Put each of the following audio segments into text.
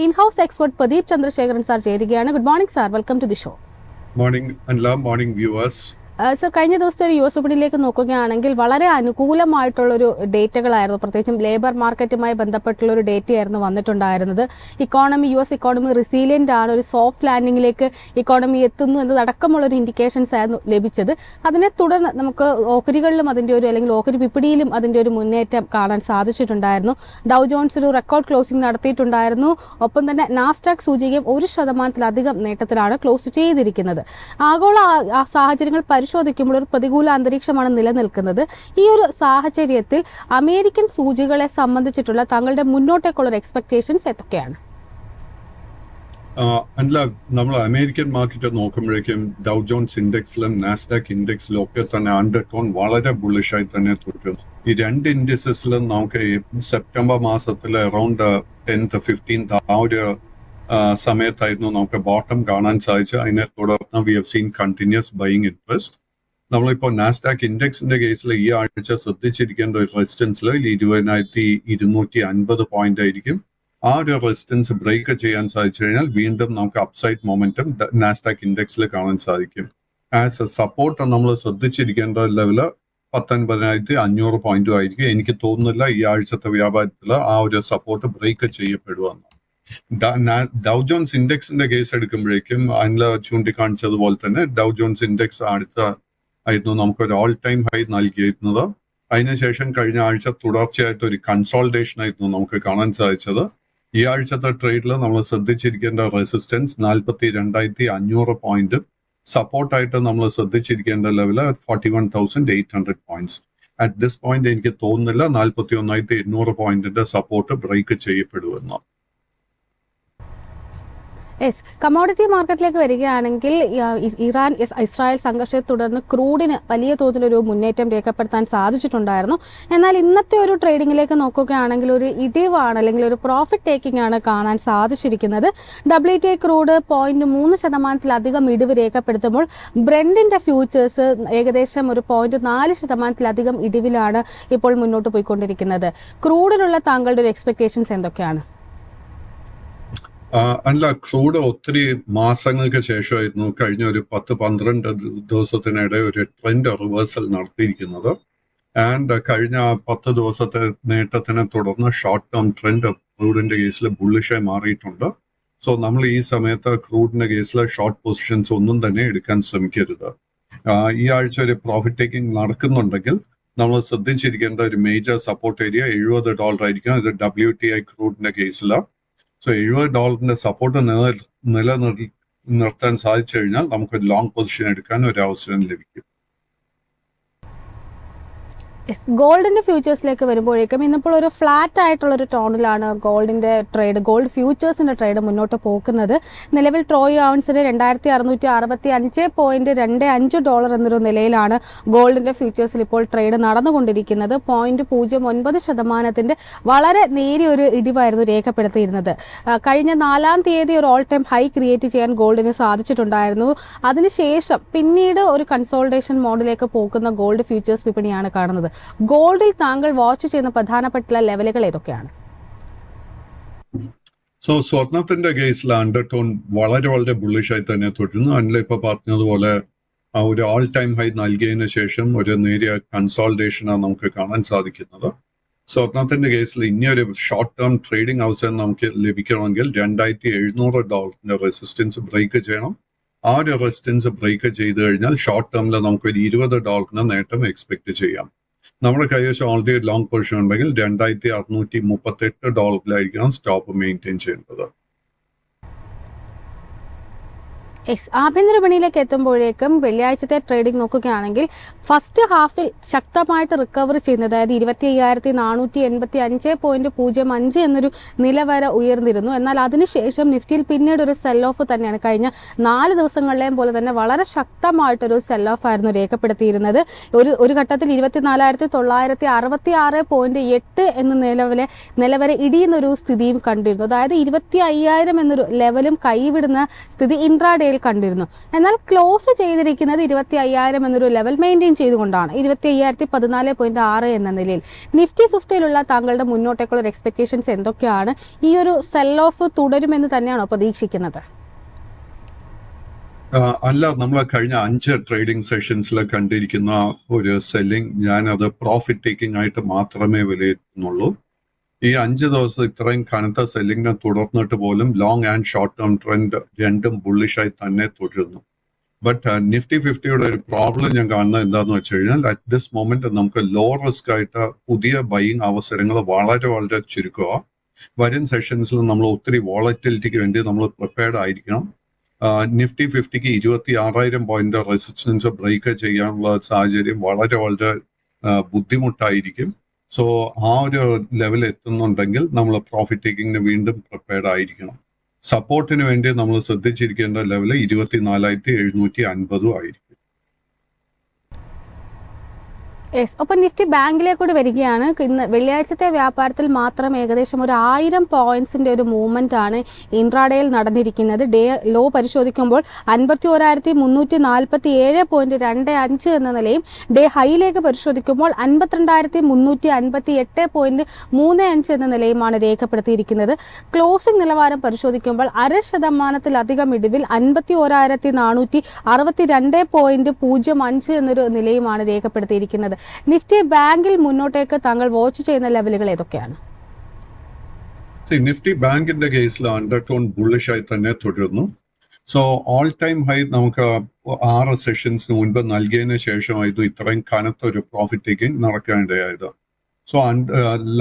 in-house expert Pradeep Chandrasekharan sir ചേരുകയാണ്. Good morning sir, welcome to the show. Morning Anla, morning viewers. Sir, കഴിഞ്ഞ ദിവസത്തെ ഒരു US വിപണിയിലേക്ക് നോക്കുകയാണെങ്കിൽ വളരെ അനുകൂലമായിട്ടുള്ളൊരു ഡേറ്റകളായിരുന്നു, പ്രത്യേകിച്ചും ലേബർ മാർക്കറ്റുമായി ബന്ധപ്പെട്ടുള്ളൊരു ഡേറ്റയായിരുന്നു വന്നിട്ടുണ്ടായിരുന്നത്. US ഇക്കോണമി റിസീലിയൻ്റ് ആണ്, ഒരു സോഫ്റ്റ് ലാൻഡിങ്ങിലേക്ക് ഇക്കോണമി എത്തുന്നു എന്നതടക്കമുള്ളൊരു ഇൻഡിക്കേഷൻസ് ആയിരുന്നു ലഭിച്ചത്. അതിനെ തുടർന്ന് നമുക്ക് ഓഹരികളിലും അതിൻ്റെ ഒരു അല്ലെങ്കിൽ ഓഹരി വിപണിയിലും അതിൻ്റെ ഒരു മുന്നേറ്റം കാണാൻ സാധിച്ചിട്ടുണ്ടായിരുന്നു. ഡൗ ജോൺസ് ഒരു റെക്കോർഡ് ക്ലോസിംഗ് നടത്തിയിട്ടുണ്ടായിരുന്നു. ഒപ്പം തന്നെ നാസ്ഡാക്ക് സൂചികയും 1% നേട്ടത്തിലാണ് ക്ലോസ് ചെയ്തിരിക്കുന്നത്. ആഗോള സാഹചര്യങ്ങൾ പരിശോധിക്കുമ്പോൾ ഒരു പ്രതികൂല അന്തരീക്ഷമാണ് നിലനിൽക്കുന്നത്. ഈ ഒരു സാഹചര്യത്തിൽ അമേരിക്കൻ സൂചികളെ സംബന്ധിച്ചിട്ടുള്ള താങ്കളുടെ മുന്നോട്ടേക്കുള്ള എക്സ്പെക്ടേഷൻസ് എന്തൊക്കെയാണ്? അല്ല, നമ്മൾ അമേരിക്കൻ മാർക്കറ്റ് നോക്കുമ്പോഴേക്കും ഡൗ ജോൺസ് ഇൻഡെക്സിലും നാസ്ഡാക്ക് ഇൻഡെക്സിലും ഒക്കെ തന്നെ അണ്ടർടോൺ വളരെ ബുള്ളിഷായി തന്നെ തുടരുന്നു. ഈ രണ്ട് ഇൻഡെക്സിലും നമുക്ക് സെപ്റ്റംബർ മാസത്തിൽ അറൌണ്ട് 10th 15th ആ ഒരു സമയത്തായിരുന്നു നമുക്ക് ബോട്ടം കാണാൻ സാധിച്ചത്. അതിനെ തുടർന്ന് we have seen continuous buying interest. നമ്മളിപ്പോൾ നാസ്ഡാക്ക് ഇൻഡെക്സിന്റെ കേസിൽ ഈ ആഴ്ച ശ്രദ്ധിച്ചിരിക്കേണ്ട ഒരു റെസിസ്റ്റൻസിൽ 20,250 പോയിന്റ് ആയിരിക്കും. ആ ഒരു റെസിസ്റ്റൻസ് ബ്രേക്ക് ചെയ്യാൻ സാധിച്ചു കഴിഞ്ഞാൽ വീണ്ടും നമുക്ക് അപ്സൈഡ് മൊമെന്റം നാസ്ഡാക്ക് ഇൻഡെക്സിൽ കാണാൻ സാധിക്കും. ആസ് എ സപ്പോർട്ട് നമ്മൾ ശ്രദ്ധിച്ചിരിക്കേണ്ട ലെവല് 19,500 പോയിന്റും ആയിരിക്കും. എനിക്ക് തോന്നുന്നില്ല ഈ ആഴ്ചത്തെ വ്യാപാരത്തിൽ ആ ഒരു സപ്പോർട്ട് ബ്രേക്ക് ചെയ്യപ്പെടുമെന്ന്. ഡൗ ജോൺസ് ഇൻഡെക്സിന്റെ കേസ് എടുക്കുമ്പോഴേക്കും അതിൽ ചൂണ്ടിക്കാണിച്ചതുപോലെ തന്നെ ഡൗ ജോൺസ് ഇൻഡെക്സ് ആയിരുന്നു നമുക്കൊരു ഓൾ ടൈം ഹൈ നൽകിയിരുന്നത്. അതിനുശേഷം കഴിഞ്ഞ ആഴ്ച തുടർച്ചയായിട്ട് ഒരു കൺസോൾട്ടേഷൻ ആയിരുന്നു നമുക്ക് കാണാൻ സാധിച്ചത്. ഈ ആഴ്ചത്തെ ട്രേഡിൽ നമ്മൾ ശ്രദ്ധിച്ചിരിക്കേണ്ട റെസിസ്റ്റൻസ് 42,500 പോയിന്റ്, സപ്പോർട്ടായിട്ട് നമ്മൾ ശ്രദ്ധിച്ചിരിക്കേണ്ട level 41,800 points. At this point എനിക്ക് തോന്നുന്നില്ല 41,800 പോയിന്റിന്റെ സപ്പോർട്ട് ബ്രേക്ക് ചെയ്യപ്പെടുമെന്ന്. കമോഡിറ്റി മാർക്കറ്റിലേക്ക് വരികയാണെങ്കിൽ ഇറാൻ ഇസ്രായേൽ സംഘർഷത്തെ തുടർന്ന് ക്രൂഡിന് വലിയ തോതിലൊരു മുന്നേറ്റം രേഖപ്പെടുത്താൻ സാധിച്ചിട്ടുണ്ടായിരുന്നു. എന്നാൽ ഇന്നത്തെ ഒരു ട്രേഡിങ്ങിലേക്ക് നോക്കുകയാണെങ്കിൽ ഒരു ഇടിവാണ് അല്ലെങ്കിൽ ഒരു പ്രോഫിറ്റ് ടേക്കിംഗ് ആണ് കാണാൻ സാധിച്ചിരിക്കുന്നത്. WTI ക്രൂഡ് 0.3% ഇടിവ് രേഖപ്പെടുത്തുമ്പോൾ ബ്രെൻഡിന്റെ ഫ്യൂച്ചേഴ്സ് ഏകദേശം ഒരു 0.4% ഇടിവിലാണ് ഇപ്പോൾ മുന്നോട്ട് പോയിക്കൊണ്ടിരിക്കുന്നത്. ക്രൂഡിലുള്ള താങ്കളുടെ ഒരു എക്സ്പെക്ടേഷൻസ് എന്തൊക്കെയാണ്? അല്ല, ക്രൂഡ് ഒത്തിരി മാസങ്ങൾക്ക് ശേഷമായിരുന്നു കഴിഞ്ഞ ഒരു 10-12 ദിവസത്തിനിടെ ഒരു ട്രെൻഡ് റിവേഴ്സൽ നടത്തിയിരിക്കുന്നത്. ആൻഡ് കഴിഞ്ഞ 10 ദിവസത്തെ നേട്ടത്തിനെ തുടർന്ന് ഷോർട്ട് ടേം ട്രെൻഡ് ക്രൂഡിന്റെ കേസിൽ ബുള്ളിഷായി മാറിയിട്ടുണ്ട്. സോ നമ്മൾ ഈ സമയത്ത് ക്രൂഡിന്റെ കേസിൽ ഷോർട്ട് പൊസിഷൻസ് ഒന്നും തന്നെ എടുക്കാൻ ശ്രമിക്കരുത്. ഈ ആഴ്ച ഒരു പ്രോഫിറ്റ് ടേക്കിംഗ് നടക്കുന്നുണ്ടെങ്കിൽ നമ്മൾ ശ്രദ്ധിച്ചിരിക്കേണ്ട ഒരു മേജർ സപ്പോർട്ട് ഏരിയ $70 ആയിരിക്കും. ഇത് WTI ക്രൂഡിന്റെ കേസിലാണ്. സോ $70 സപ്പോർട്ട് നിലനിർത്താൻ സാധിച്ചു കഴിഞ്ഞാൽ നമുക്ക് ലോങ് പൊസിഷൻ എടുക്കാൻ ഒരു അവസരം ലഭിക്കും. ഗോൾഡിന്റെ ഫ്യൂച്ചേഴ്സിലേക്ക് വരുമ്പോഴേക്കും ഇന്നിപ്പോൾ ഒരു ഫ്ലാറ്റ് ആയിട്ടുള്ള ഒരു ടോണിലാണ് ഗോൾഡിന്റെ ട്രേഡ്, ഗോൾഡ് ഫ്യൂച്ചേഴ്സിന്റെ ട്രേഡ് മുന്നോട്ട് പോകുന്നത്. നിലവിൽ ട്രോയ് ഔൺസിന് $2,665.25 എന്നൊരു നിലയിലാണ് ഗോൾഡിന്റെ ഫ്യൂച്ചേഴ്സിൽ ഇപ്പോൾ ട്രേഡ് നടന്നുകൊണ്ടിരിക്കുന്നത്. 0.09% വളരെ നേരിയൊരു ഇടിവായിരുന്നു രേഖപ്പെടുത്തിയിരുന്നത്. കഴിഞ്ഞ 4-ാം തീയതി ഒരു ഓൾ ടൈം ഹൈ ക്രിയേറ്റ് ചെയ്യാൻ ഗോൾഡിന് സാധിച്ചിട്ടുണ്ടായിരുന്നു. അതിനുശേഷം പിന്നീട് ഒരു കൺസോൾട്ടേഷൻ മോഡിലേക്ക് പോകുന്ന ഗോൾഡ് ഫ്യൂച്ചേഴ്സ് വിപണിയാണ് കാണുന്നത്. ഗോൾഡിൽ താങ്കൾ വാച്ച് ചെയ്യുന്ന പ്രധാനപ്പെട്ട ലെവലുകൾ ഏതൊക്കെയാണ്? സ്വർണത്തിന്റെ കേസിൽ അണ്ടർടോൺ വളരെ ബുള്ളിഷായി തന്നെ തുടരുന്നു. അനിൽ ഇപ്പൊ പറഞ്ഞതുപോലെ ഒരു ഓൾ ടൈം ഹൈ നൽകിയതിനു ശേഷം ഒരു നേരിയ കൺസോൾട്ടേഷനാണ് നമുക്ക് കാണാൻ സാധിക്കുന്നത്. സ്വർണത്തിന്റെ കേസിൽ ഇനിയൊരു ഷോർട്ട് ടേം ട്രേഡിംഗ് അവസരം നമുക്ക് ലഭിക്കണമെങ്കിൽ $2,700 റെസിസ്റ്റൻസ് ബ്രേക്ക് ചെയ്യണം. ആ ഒരു റെസിസ്റ്റൻസ് ബ്രേക്ക് ചെയ്ത് കഴിഞ്ഞാൽ ഷോർട്ട് ടേമിൽ നമുക്ക് ഒരു $20 നേട്ടം എക്സ്പെക്ട് ചെയ്യാം. നമ്മുടെ കൈവശം ഓൾറെഡി ലോങ് പൊസിഷൻ ഉണ്ടെങ്കിൽ $2,638 സ്റ്റോപ്പ് മെയിൻറ്റെയിൻ ചെയ്യേണ്ടത്. ആഭ്യന്തര വിപണിയിലേക്ക് എത്തുമ്പോഴേക്കും വെള്ളിയാഴ്ചത്തെ ട്രേഡിംഗ് നോക്കുകയാണെങ്കിൽ ഫസ്റ്റ് ഹാഫിൽ ശക്തമായിട്ട് റിക്കവർ ചെയ്യുന്നത്, അതായത് 25,485.05 എന്നൊരു നില വരെ ഉയർന്നിരുന്നു. എന്നാൽ അതിനുശേഷം നിഫ്റ്റിയിൽ പിന്നീട് ഒരു സെൽ ഓഫ് തന്നെയാണ്. കഴിഞ്ഞ 4 ദിവസങ്ങളിലെയും പോലെ തന്നെ വളരെ ശക്തമായിട്ടൊരു സെൽ ഓഫ് ആയിരുന്നു രേഖപ്പെടുത്തിയിരുന്നത്. ഒരു ഘട്ടത്തിൽ 24,966.8 എന്ന നില വരെ ഇടിയുന്നൊരു സ്ഥിതിയും കണ്ടിരുന്നു. അതായത് 25,000 എന്നൊരു ലെവലും കൈവിടുന്ന സ്ഥിതി ഇൻട്രാഡേ ലെവൽ കണ്ടിരുന്നു. എന്നാൽ ക്ലോസ് ചെയ്തിരിക്കുന്നത് 25,000 എന്നൊരു ലെവൽ മെയിൻറ്റെയിൻ ചെയ്തുകൊണ്ടാണ്. 25,014.6 എന്ന നിലയിൽ. നിഫ്റ്റി 50യിലുള്ള താങ്കളുടെ മുന്നോട്ടേക്കുള്ള ഒരു എക്സ്പെക്ടേഷൻസ് എന്തൊക്കെയാണ്? ഈ ഒരു സെൽ ഓഫ് തുടരുമെന്ന് തന്നെയാണോ പ്രതീക്ഷിക്കുന്നത്? അല്ല, നമ്മൾ കഴിഞ്ഞ 5 ട്രേഡിംഗ് സെഷൻസിൽ കണ്ടിരിക്കുന്ന ഒരു സെല്ലിംഗ് ഞാനത് പ്രോഫിറ്റ് ടേക്കിംഗ് ആയിട്ട് മാത്രമേ വിലയിരുത്തുന്നുള്ളൂ. ഈ 5 ദിവസം ഇത്രയും കനത്ത സെല്ലിങ്ങിനെ തുടർന്നിട്ട് പോലും long and short term trend രണ്ടും ബുള്ളിഷായി തന്നെ തുടരുന്നു. ബട്ട് നിഫ്റ്റി 50യുടെ ഒരു പ്രോബ്ലം ഞാൻ കാണുന്നത് എന്താണെന്ന് വെച്ച് കഴിഞ്ഞാൽ, അറ്റ് ദിസ് മൊമെന്റ് നമുക്ക് ലോ റിസ്ക് ആയിട്ട് പുതിയ ബൈയിങ് അവസരങ്ങൾ വളരെ വളരെ ചുരുക്കുക. വരും സെഷൻസിൽ നമ്മൾ ഒത്തിരി വോളറ്റിലിറ്റിക്ക് വേണ്ടി നമ്മൾ പ്രിപ്പയർഡ് ആയിരിക്കണം. നിഫ്റ്റി 50ക്ക് 26,000 പോയിന്റ് റെസിസ്റ്റൻസ് ബ്രേക്ക് ചെയ്യാനുള്ള സാഹചര്യം വളരെ വളരെ ബുദ്ധിമുട്ടായിരിക്കും. സോ ആ ഒരു ലെവൽ എത്തുന്നുണ്ടെങ്കിൽ നമ്മൾ പ്രോഫിറ്റ് ടേക്കിങ്ങിന് വീണ്ടും പ്രിപ്പയർഡ് ആയിരിക്കണം. സപ്പോർട്ടിന് വേണ്ടി നമ്മൾ ശ്രദ്ധിച്ചിരിക്കേണ്ട ലെവൽ 24,750 ആയിരിക്കും. യെസ്. ഒപ്പം നിഫ്റ്റി ബാങ്കിലേക്ക് കൂടി വരികയാണ്. ഇന്ന് വെള്ളിയാഴ്ചത്തെ വ്യാപാരത്തിൽ മാത്രം ഏകദേശം ഒരു 1000 പോയിന്റ്സിന്റെ ഒരു മൂവ്മെന്റ് ആണ് ഇൻട്രാഡേയിൽ നടന്നിരിക്കുന്നത്. ഡേ ലോ പരിശോധിക്കുമ്പോൾ 51,347.25 എന്ന നിലയും ഡേ ഹൈയിലേക്ക് പരിശോധിക്കുമ്പോൾ 52,358.35 എന്ന നിലയുമാണ് രേഖപ്പെടുത്തിയിരിക്കുന്നത്. ക്ലോസിംഗ് നിലവാരം പരിശോധിക്കുമ്പോൾ 0.5% ഇടിവിൽ 51,462.05 എന്നൊരു നിലയുമാണ് രേഖപ്പെടുത്തിയിരിക്കുന്നത്. നിഫ്റ്റി ബാങ്കിൽ മുന്നോട്ടേക്ക് താങ്കൾ വാച്ച് ചെയ്യുന്ന ലെവലുകൾ ഏതൊക്കെയാണ്? നിഫ്റ്റി ബാങ്കിന്റെ കേസിൽ അണ്ടർടോൺ ബുള്ളിഷ് ആയി തന്നെ തുടരുന്നു. സോ ഓൾ ടൈം ഹൈ നമുക്ക് 6 സെഷൻസിന് മുൻപ് നൽകിയതിന് ശേഷമായിരുന്നു ഇത്രയും കനത്ത ഒരു പ്രോഫിറ്റ് ടേക്കിംഗ് നടക്കാനിടയായത്. So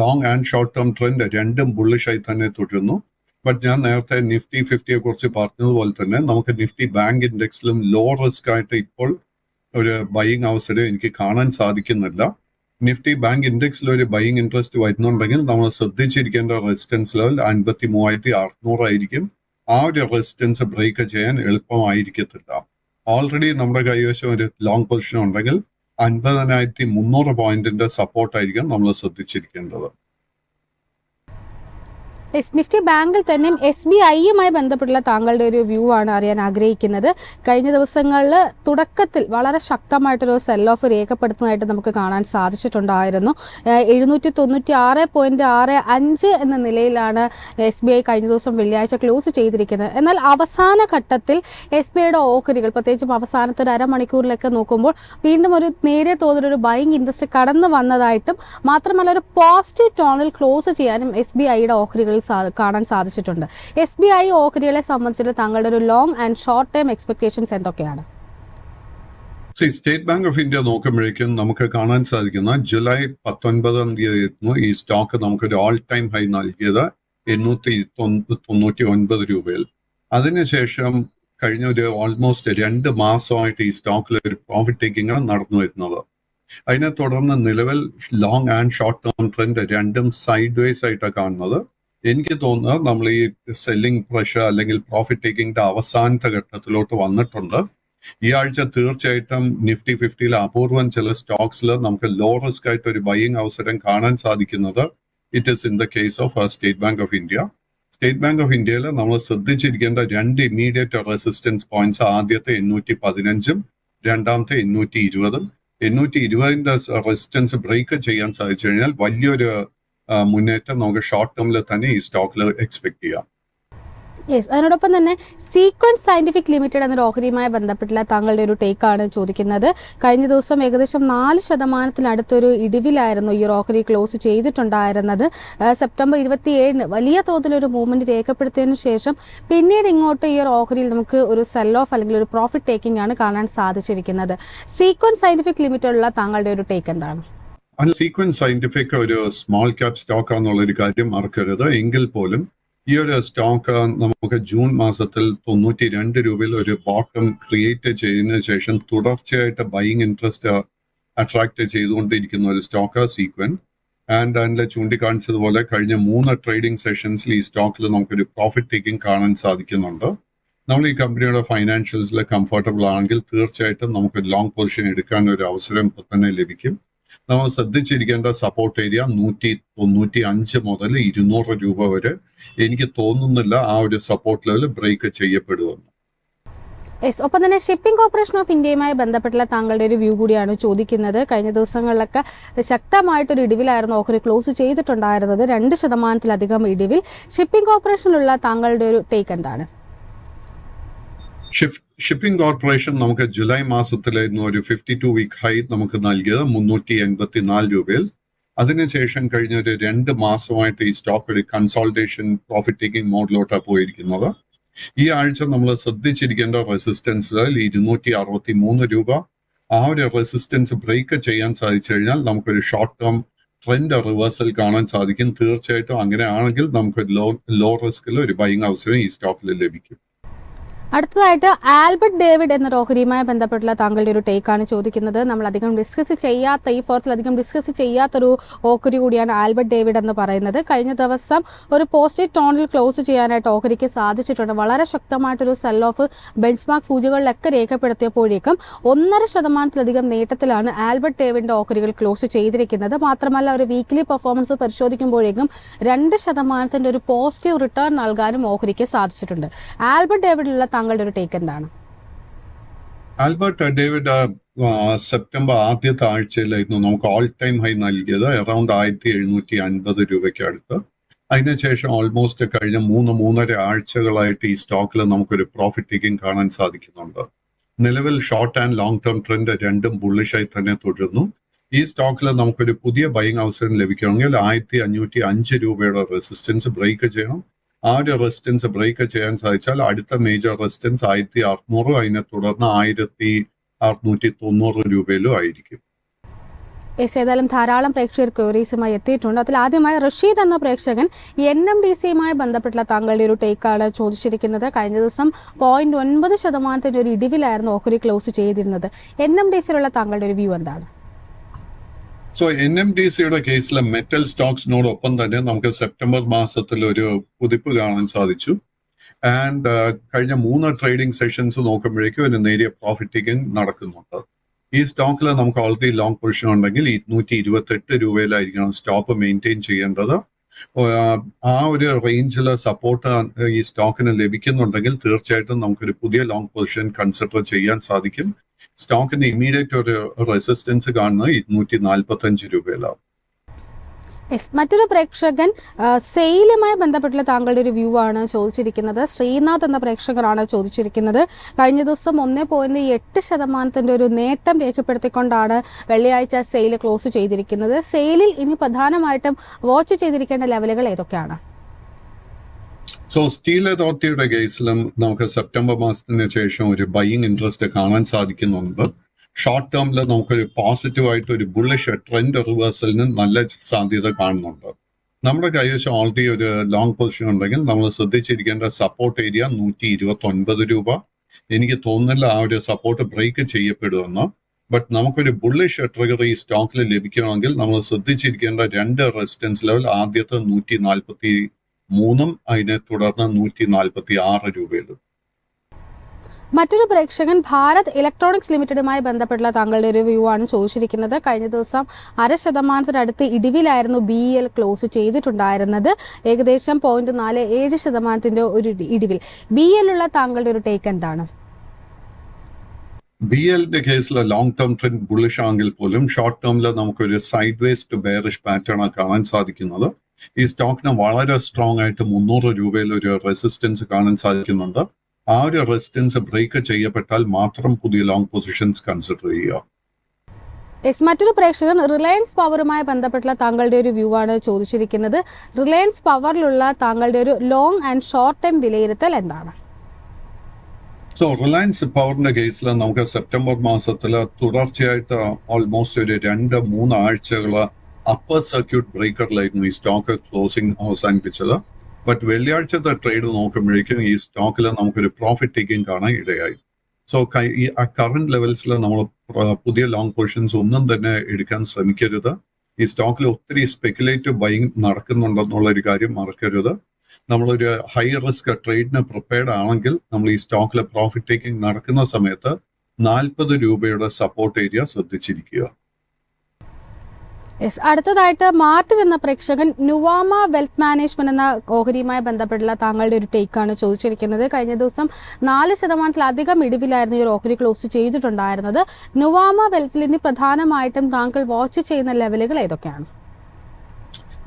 long and short term trend രണ്ടും ബുള്ളിഷ് ആയി തന്നെ തുടരുന്നു. ബട്ട് ഞാൻ നേരത്തെ നിഫ്റ്റി 50യെ കുറിച്ച് പറഞ്ഞതുപോലെ തന്നെ നമുക്ക് നിഫ്റ്റി ബാങ്ക് ഇൻഡെക്സിലും ലോ റിസ്ക് ആയിട്ട് ഇപ്പോൾ ഒരു ബൈയിങ് അവസരം എനിക്ക് കാണാൻ സാധിക്കുന്നില്ല. നിഫ്റ്റി ബാങ്ക് ഇൻഡെക്സിൽ ഒരു ബൈയിങ് ഇൻട്രസ്റ്റ് വരുന്നുണ്ടെങ്കിൽ നമ്മൾ ശ്രദ്ധിച്ചിരിക്കേണ്ട റെസിസ്റ്റൻസ് ലെവൽ 53,600 ആയിരിക്കും. ആ ഒരു റെസിസ്റ്റൻസ് ബ്രേക്ക് ചെയ്യാൻ എളുപ്പമായിരിക്കത്തില്ല. ഓൾറെഡി നമ്മുടെ കൈവശം ഒരു ലോങ് പൊസിഷൻ ഉണ്ടെങ്കിൽ 50,300 പോയിന്റിന്റെ സപ്പോർട്ടായിരിക്കും നമ്മൾ ശ്രദ്ധിച്ചിരിക്കേണ്ടത്. നിഫ്റ്റി ബാങ്കിൽ തന്നെയും SBIയുമായി ബന്ധപ്പെട്ടുള്ള താങ്കളുടെ ഒരു വ്യൂ ആണ് അറിയാൻ ആഗ്രഹിക്കുന്നത്. കഴിഞ്ഞ ദിവസങ്ങളിൽ തുടക്കത്തിൽ വളരെ ശക്തമായിട്ടൊരു സെൽ ഓഫ് രേഖപ്പെടുത്തുന്നതായിട്ട് നമുക്ക് കാണാൻ സാധിച്ചിട്ടുണ്ടായിരുന്നു. 796.65 എന്ന നിലയിലാണ് SBI കഴിഞ്ഞ ദിവസം വെള്ളിയാഴ്ച ക്ലോസ് ചെയ്തിരിക്കുന്നത്. എന്നാൽ അവസാന ഘട്ടത്തിൽ SBIയുടെ ഓഹരികൾ പ്രത്യേകിച്ചും അവസാനത്തെ ഒരു അരമണിക്കൂറിലൊക്കെ നോക്കുമ്പോൾ വീണ്ടും ഒരു നേരിയ തോതിലൊരു ബൈയിങ് ഇൻട്രസ്റ്റ് കടന്നു വന്നതായിട്ടും മാത്രമല്ല ഒരു പോസിറ്റീവ് ടോണിൽ ക്ലോസ് ചെയ്യാനും SBIയുടെ ഓഹരികളിൽ കാണാൻ സാധിച്ചിട്ടുണ്ട്. SBI ഓഹരികളെ സംബന്ധിച്ച് താങ്കളുടെ ഒരു long and short time expectations എന്തൊക്കെയാണ്? സ്റ്റേറ്റ് ബാങ്ക് ഓഫ് ഇന്ത്യ നോക്കുമ്പോഴേക്കും നമുക്ക് കാണാൻ സാധിക്കുന്ന ജൂലൈ 19 ഈ സ്റ്റോക്ക് നമുക്കൊരു ഓൾ ടൈം ഹൈ നൽകിയത് 899 രൂപയിൽ. അതിനുശേഷം കഴിഞ്ഞ ഒരു ഓൾമോസ്റ്റ് 2 മാസമായിട്ട് ഈ സ്റ്റോക്കിൽ ഒരു പ്രോഫിറ്റ് ടേക്കിംഗ് നടന്നു വരുന്നത്. അതിനെ തുടർന്ന് നിലവിൽ long and short term trend രണ്ടും സൈഡ് വേസ് ആയിട്ടാണ് കാണുന്നത്. എനിക്ക് തോന്നുന്നത് നമ്മൾ ഈ സെല്ലിംഗ് പ്രഷർ അല്ലെങ്കിൽ പ്രോഫിറ്റ് ടേക്കിംഗിന്റെ അവസാനത്തെ ഘട്ടത്തിലോട്ട് വന്നിട്ടുണ്ട്. ഈ ആഴ്ച തീർച്ചയായിട്ടും നിഫ്റ്റി 50യിൽ അപൂർവം ചില സ്റ്റോക്സിൽ നമുക്ക് ലോ റിസ്ക് ആയിട്ട് ഒരു ബൈയിങ് അവസരം കാണാൻ സാധിക്കുന്നത് it is in the case of state bank of India. State bank of ഇന്ത്യയിൽ നമ്മൾ ശ്രദ്ധിച്ചിരിക്കേണ്ട 2 ഇമ്മീഡിയറ്റ് റെസിസ്റ്റൻസ് പോയിന്റ്സ്, ആദ്യത്തെ 815 രണ്ടാമത്തെ 820. 820ന്റെ റെസിസ്റ്റൻസ് ബ്രേക്ക് ചെയ്യാൻ സാധിച്ചു കഴിഞ്ഞാൽ വലിയൊരു മുന്നേറ്റം നമുക്ക് ഷോർട്ട് ടേമിൽ തന്നെ ഈ സ്റ്റോക്കിൽ എക്സ്പെക്ട് ചെയ്യാം. യെസ്. അതിനോടൊപ്പം തന്നെ സീക്വൻസ് സയന്റിഫിക് ലിമിറ്റഡ് എന്നൊരു ഓഹരിയുമായി ബന്ധപ്പെട്ടുള്ള താങ്കളുടെ ഒരു ടേക്കാണ് ചോദിക്കുന്നത്. കഴിഞ്ഞ ദിവസം ഏകദേശം 4% ഇടിവിലായിരുന്നു ഈ ഒരു ഓഹരി ക്ലോസ് ചെയ്തിട്ടുണ്ടായിരുന്നത്. സെപ്റ്റംബർ 27 വലിയ തോതിലൊരു മൂവ്മെന്റ് രേഖപ്പെടുത്തിയതിനു ശേഷം പിന്നീട് ഇങ്ങോട്ട് ഈ ഒരു ഓഹരിയിൽ നമുക്ക് ഒരു സെൽ ഓഫ് അല്ലെങ്കിൽ ഒരു പ്രോഫിറ്റ് ടേക്കിംഗ് ആണ് കാണാൻ സാധിച്ചിരിക്കുന്നത്. സീക്വൻസ് സയന്റിഫിക് ലിമിറ്റഡിലുള്ള താങ്കളുടെ ഒരു ടേക്ക് എന്താണ്? സീക്വൻസ് സയന്റിഫിക് ഒരു സ്മോൾ ക്യാപ് സ്റ്റോക്ക് ആണെന്നുള്ളൊരു കാര്യം മറക്കരുത്. എങ്കിൽ പോലും ഈ ഒരു സ്റ്റോക്ക് നമുക്ക് ജൂൺ മാസത്തിൽ 92 രൂപയിൽ ഒരു ബോട്ടം ക്രിയേറ്റ് ചെയ്തതിനു ശേഷം തുടർച്ചയായിട്ട് ബൈയിങ് ഇൻട്രസ്റ്റ് അട്രാക്ട് ചെയ്തുകൊണ്ടിരിക്കുന്ന ഒരു സ്റ്റോക്ക് സീക്വൻ. ആൻഡ് അതിൽ ചൂണ്ടിക്കാണിച്ചതുപോലെ കഴിഞ്ഞ 3 ട്രേഡിംഗ് സെഷൻസിൽ ഈ സ്റ്റോക്കിൽ നമുക്കൊരു പ്രോഫിറ്റ് ടേക്കിംഗ് കാണാൻ സാധിക്കുന്നുണ്ട്. നമ്മൾ ഈ കമ്പനിയുടെ ഫൈനാൻഷ്യൽസിൽ കംഫർട്ടബിൾ ആണെങ്കിൽ തീർച്ചയായിട്ടും നമുക്ക് ലോങ് പൊസിഷൻ എടുക്കാൻ ഒരു അവസരം ഇപ്പോൾ തന്നെ ലഭിക്കും. നമ്മൾ ശ്രദ്ധിച്ചിരിക്കേണ്ട സപ്പോർട്ട് ഏരിയ 195 മുതൽ 200 രൂപ വരെ. എനിക്ക് തോന്നുന്നില്ല ആ ഒരു സപ്പോർട്ട് ലെവൽ ബ്രേക്ക് ചെയ്യപ്പെടുമെന്ന്. യെസ്, ഒപ്പം തന്നെ ഷിപ്പിംഗ് കോർപ്പറേഷൻ ഓഫ് ഇന്ത്യയുമായി ബന്ധപ്പെട്ടുള്ള താങ്കളുടെ ഒരു വ്യൂ കൂടിയാണ് ചോദിക്കുന്നത്. കഴിഞ്ഞ ദിവസങ്ങളിലൊക്കെ ശക്തമായിട്ടൊരു ഇടിവിലായിരുന്നു ഓഹരി ക്ലോസ് ചെയ്തിട്ടുണ്ടായിരുന്നത്, 2% ഇടിവിൽ. ഷിപ്പിംഗ് കോർപ്പറേഷനിലുള്ള താങ്കളുടെ ഒരു ടേക്ക് എന്താണ്? ഷിപ്പിംഗ് കോർപ്പറേഷൻ നമുക്ക് ജൂലൈ മാസത്തിലായിരുന്നു ഒരു 52 വീക്ക് ഹൈ നമുക്ക് നൽകിയത് 384 രൂപയിൽ. അതിനുശേഷം കഴിഞ്ഞ ഒരു 2 മാസമായിട്ട് ഈ സ്റ്റോക്ക് ഒരു കൺസോൾട്ടേഷൻ പ്രോഫിറ്റ് ടേക്കിംഗ് മോഡിലോട്ടാണ് പോയിരിക്കുന്നത്. ഈ ആഴ്ച നമ്മൾ ശ്രദ്ധിച്ചിരിക്കേണ്ട റെസിസ്റ്റൻസ് 263 രൂപ. ആ ഒരു റെസിസ്റ്റൻസ് ബ്രേക്ക് ചെയ്യാൻ സാധിച്ചു കഴിഞ്ഞാൽ നമുക്കൊരു ഷോർട്ട് ടേം ട്രെൻഡ് റിവേഴ്സൽ കാണാൻ സാധിക്കും. തീർച്ചയായിട്ടും അങ്ങനെയാണെങ്കിൽ നമുക്കൊരു ലോ റിസ്കിൽ ഒരു ബൈങ് അവസരം ഈ സ്റ്റോക്കിൽ ലഭിക്കും. അടുത്തതായിട്ട് ആൽബർട്ട് ഡേവിഡ് എന്ന ഓഹരിയുമായി ബന്ധപ്പെട്ടുള്ള താങ്കളുടെ ഒരു ടേക്കാണ് ചോദിക്കുന്നത്. നമ്മൾ അധികം ഡിസ്കസ് ചെയ്യാത്ത, ഈ ഫോർത്തിൽ അധികം ഡിസ്കസ് ചെയ്യാത്തൊരു ഓഹരി കൂടിയാണ് ആൽബർട്ട് ഡേവിഡ് എന്ന് പറയുന്നത്. കഴിഞ്ഞ ദിവസം ഒരു പോസിറ്റീവ് ടോണിൽ ക്ലോസ് ചെയ്യാനായിട്ട് ഓഹരിക്ക് സാധിച്ചിട്ടുണ്ട്. വളരെ ശക്തമായിട്ടൊരു സെൽ ഓഫ് ബെഞ്ച് മാർക്ക് സൂചികളിലൊക്കെ രേഖപ്പെടുത്തിയപ്പോഴേക്കും 1.5% നേട്ടത്തിലാണ് ആൽബർട്ട് ഡേവിഡിന്റെ ഓഹരികൾ ക്ലോസ് ചെയ്തിരിക്കുന്നത്. മാത്രമല്ല ഒരു വീക്ക്ലി പെർഫോമൻസ് പരിശോധിക്കുമ്പോഴേക്കും 2% ഒരു പോസിറ്റീവ് റിട്ടേൺ നൽകാനും ഓഹരിക്ക് സാധിച്ചിട്ടുണ്ട്. ആൽബർട്ട് ഡേവിഡിലുള്ള താങ്കളുടെ ഒരു ടേക്ക് എന്താണ്? ആൽബർട്ട് ഡേവിഡ് സെപ്റ്റംബർ ആദ്യത്തെ ആഴ്ചയിലായിരുന്നു നമുക്ക് ഓൾ ടൈം ഹൈ നൽകിയത് അറൌണ്ട് 1750 രൂപയ്ക്ക് അടുത്ത്. അതിനുശേഷം ഓൾമോസ്റ്റ് കഴിഞ്ഞ 3-3.5 ആഴ്ചകളായിട്ട് ഈ സ്റ്റോക്കിൽ നമുക്കൊരു പ്രോഫിറ്റ് ടേക്കിംഗ് കാണാൻ സാധിക്കുന്നുണ്ട്. നിലവിൽ short and long term trend രണ്ടും ബുള്ളിഷായി തന്നെ തുടരുന്നു. ഈ സ്റ്റോക്കിൽ നമുക്കൊരു പുതിയ ബൈങ് അവസരം ലഭിക്കണമെങ്കിൽ 1505 രൂപയുടെ റെസിസ്റ്റൻസ് ബ്രേക്ക് ചെയ്യണം. ആ ഒരു റെസിസ്റ്റൻസ് ബ്രേക്ക് ചെയ്യാൻ സാധിച്ചാൽ അടുത്ത മേജർ റെസിസ്റ്റൻസ് 1600, അതിനെ തുടർന്ന് 1690 രൂപയിലും ആയിരിക്കും. ഏതായാലും ധാരാളം പ്രേക്ഷകർ ക്വയറീസുമായി എത്തിയിട്ടുണ്ട്. അതിൽ ആദ്യമായി റഷീദ് എന്ന പ്രേക്ഷകൻ NMDCയുമായി ബന്ധപ്പെട്ടുള്ള താങ്കളുടെ ഒരു ടേക്കാണ് ചോദിച്ചിരിക്കുന്നത്. കഴിഞ്ഞ ദിവസം 0.9% ഒരു ഇടിവിലായിരുന്നു ഓഹരി ക്ലോസ് ചെയ്തിരുന്നത്. NMDCയിലുള്ള താങ്കളുടെ ഒരു വ്യൂ എന്താണ്? സോ NMDCയുടെ കേസിലെ മെറ്റൽ സ്റ്റോക്സിനോടൊപ്പം തന്നെ നമുക്ക് സെപ്റ്റംബർ മാസത്തിൽ ഒരു കുതിപ്പ് കാണാൻ സാധിച്ചു. ആൻഡ് കഴിഞ്ഞ 3 ട്രേഡിംഗ് സെഷൻസ് നോക്കുമ്പോഴേക്കും ഒരു നേരിയ പ്രോഫിറ്റ് ടേക്കിംഗ് നടക്കുന്നുണ്ട്. ഈ സ്റ്റോക്കിൽ നമുക്ക് ഓൾറെഡി ലോങ് പൊസിഷൻ ഉണ്ടെങ്കിൽ 228 രൂപയിലായിരിക്കണം സ്റ്റോപ്പ് മെയിൻറ്റെയിൻ ചെയ്യേണ്ടത്. ആ ഒരു റേഞ്ചിൽ സപ്പോർട്ട് ഈ സ്റ്റോക്കിന് ലഭിക്കുന്നുണ്ടെങ്കിൽ തീർച്ചയായിട്ടും നമുക്കൊരു പുതിയ ലോങ് പൊസിഷൻ കൺസിഡർ ചെയ്യാൻ സാധിക്കും. സ്റ്റോക്കിന് ഇമ്മീഡിയറ്റ് ഒരു റെസിസ്റ്റൻസ് കാണുന്നത് 245 രൂപയിലാണ്. മറ്റൊരു പ്രേക്ഷകൻ സെയിലുമായി ബന്ധപ്പെട്ടുള്ള താങ്കളുടെ ഒരു വ്യൂ ആണ് ചോദിച്ചിരിക്കുന്നത്. ശ്രീനാഥ് എന്ന പ്രേക്ഷകരാണ് ചോദിച്ചിരിക്കുന്നത്. കഴിഞ്ഞ ദിവസം 1.8% ഒരു നേട്ടം രേഖപ്പെടുത്തിക്കൊണ്ടാണ് വെള്ളിയാഴ്ച സെയിൽ ക്ലോസ് ചെയ്തിരിക്കുന്നത്. സെയിലിൽ ഇനി പ്രധാനമായിട്ടും വാച്ച് ചെയ്തിരിക്കേണ്ട ലെവലുകൾ ഏതൊക്കെയാണ്? സോ സ്റ്റീൽ അതോറിറ്റിയുടെ കേസിലും നമുക്ക് സെപ്റ്റംബർ മാസത്തിന് ശേഷം ഒരു ബൈയിങ് ഇൻട്രസ്റ്റ് കാണാൻ സാധിക്കുന്നുണ്ട്. ഷോർട്ട് ടേമിൽ നമുക്കൊരു പോസിറ്റീവായിട്ട് ഒരു ബുള്ളിഷ് ട്രെൻഡ് റിവേഴ്സലിന് നല്ല സാധ്യത കാണുന്നുണ്ട്. നമ്മുടെ കൈവശം ഓൾറെഡി ഒരു ലോങ് പൊസിഷൻ ഉണ്ടെങ്കിൽ നമ്മൾ ശ്രദ്ധിച്ചിരിക്കേണ്ട സപ്പോർട്ട് ഏരിയ 129 രൂപ. എനിക്ക് തോന്നുന്നില്ല ആ ഒരു സപ്പോർട്ട് ബ്രേക്ക് ചെയ്യപ്പെടുമെന്ന്. ബട്ട് നമുക്കൊരു ബുള്ളിഷ് ട്രിഗർ ഈ സ്റ്റോക്കിൽ ലഭിക്കണമെങ്കിൽ നമ്മൾ ശ്രദ്ധിച്ചിരിക്കേണ്ട 2 റെസിസ്റ്റൻസ് ലെവൽ. ആദ്യത്തെ 143, അതിനെ തുടർന്ന് 146 രൂപയിലും. മറ്റൊരു പ്രേക്ഷകൻ ഭാരത് ഇലക്ട്രോണിക്സ് ലിമിറ്റഡുമായി ബന്ധപ്പെട്ടുള്ള താങ്കളുടെ ഒരു വ്യൂ ആണ് ചോദിച്ചിരിക്കുന്നത്. കഴിഞ്ഞ ദിവസം 0.5% ഇടിവിലായിരുന്നു BEL ക്ലോസ് ചെയ്തിട്ടുണ്ടായിരുന്നത്. ഏകദേശം 0.47% ഒരു ഇടിവിൽ. BEL ഉള്ള താങ്കളുടെ ഒരു ടേക്ക് എന്താണ്? BELന്റെ കേസിൽ ലോങ് ടേം ട്രെൻഡ് ബുള്ളിഷ് ആണെങ്കിൽ പോലും ഷോർട്ട് ടേമിൽ നമുക്കൊരു side ways to bearish pattern കാണാൻ സാധിക്കുന്നത്. ഈ സ്റ്റോക്കിന് വളരെ സ്ട്രോങ് ആയിട്ട് 300 രൂപയിൽ ഒരു റെസിസ്റ്റൻസ് കാണാൻ സാധിക്കുന്നുണ്ട്. ആ ഒരു റെസിസ്റ്റൻസ് ബ്രേക്ക് ചെയ്യപ്പെട്ടാൽ മാത്രം പുതിയ ലോങ് പൊസിഷൻസ് കൺസിഡർ ചെയ്യുക. മറ്റൊരു പ്രേക്ഷകൻ റിലയൻസ് പവറുമായി ബന്ധപ്പെട്ടുള്ള താങ്കളുടെ ഒരു വ്യൂ ആണ് ചോദിച്ചിരിക്കുന്നത്. റിലയൻസ് പവറിലുള്ള താങ്കളുടെ ഒരു ലോങ് ആൻഡ് ഷോർട്ട് ടൈം വിലയിരുത്തൽ എന്താണ്? സോ റിലയൻസ് പവറിന്റെ കേസിൽ നമുക്ക് സെപ്റ്റംബർ മാസത്തിൽ തുടർച്ചയായിട്ട് ഓൾമോസ്റ്റ് ഒരു 2-3 ആഴ്ചകൾ അപ്പർ സർക്യൂട്ട് ബ്രേക്കറിലായിരുന്നു ഈ സ്റ്റോക്ക് ക്ലോസിംഗ് അവസാനിപ്പിച്ചത്. ബട്ട് വെള്ളിയാഴ്ചത്തെ ട്രേഡ് നോക്കുമ്പോഴേക്കും ഈ സ്റ്റോക്കിൽ നമുക്കൊരു പ്രോഫിറ്റ് ടേക്കിംഗ് കാണാൻ ഇടയായി. സോ ഈ കറന്റ് ലെവൽസിൽ നമ്മൾ പുതിയ ലോങ് പൊസിഷൻസ് ഒന്നും തന്നെ എടുക്കാൻ ശ്രമിക്കരുത്. ഈ സ്റ്റോക്കിൽ ഒത്തിരി സ്പെക്കുലേറ്റീവ് ബൈങ് നടക്കുന്നുണ്ടെന്നുള്ള ഒരു കാര്യം മറക്കരുത്. നമ്മളൊരു ഹൈ റിസ്ക് ട്രേഡിന് പ്രിപ്പയർഡ് ആണെങ്കിൽ നമ്മൾ ഈ സ്റ്റോക്കിൽ പ്രോഫിറ്റ് ടേക്കിംഗ് നടക്കുന്ന സമയത്ത് 40 രൂപയുടെ സപ്പോർട്ട് ഏരിയ ശ്രദ്ധിച്ചിരിക്കുക. യെസ്, അടുത്തതായിട്ട് മാർട്ടിൻ എന്ന പ്രേക്ഷകൻ നുവാമ വെൽത്ത് മാനേജ്മെന്റ് എന്ന ഓഹരിയുമായി ബന്ധപ്പെട്ടുള്ള താങ്കളുടെ ഒരു ടേക്കാണ് ചോദിച്ചിരിക്കുന്നത്. കഴിഞ്ഞ ദിവസം 4% ഇടിവിലായിരുന്നു ഈ ഒരു ഓഹരി ക്ലോസ് ചെയ്തിട്ടുണ്ടായിരുന്നത്. നുവാമ വെൽത്തിൽ ഇനി പ്രധാനമായിട്ടും താങ്കൾ വാച്ച് ചെയ്യുന്ന ലെവലുകൾ ഏതൊക്കെയാണ്?